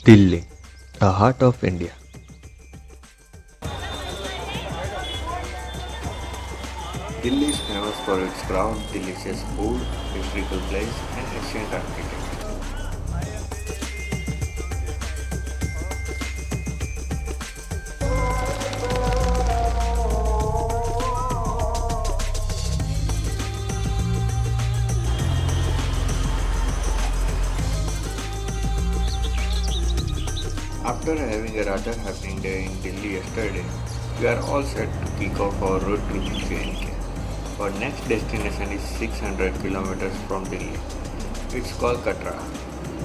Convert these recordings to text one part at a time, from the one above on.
Delhi, the heart of India. Delhi is famous for its crowd, delicious food, historical place, and ancient architecture. After having a rather happening day in Delhi yesterday, we are all set to kick off our road trip to J&K. Our next destination is 600 kilometers from Delhi. It's called Katra.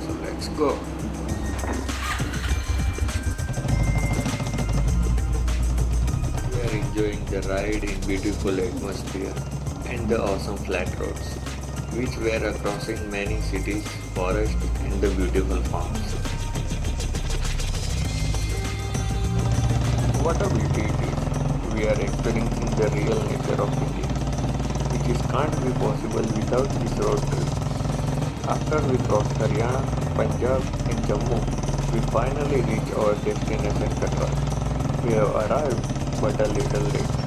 So let's go. We are enjoying the ride in beautiful atmosphere and the awesome flat roads, which we are crossing many cities, forests, and the beautiful farms. What a beauty it is. We are experiencing the real nature of India, which is can't be possible without this road trip. After we cross Haryana, Punjab and Jammu, we finally reach our destination Katra. We have arrived but a little late.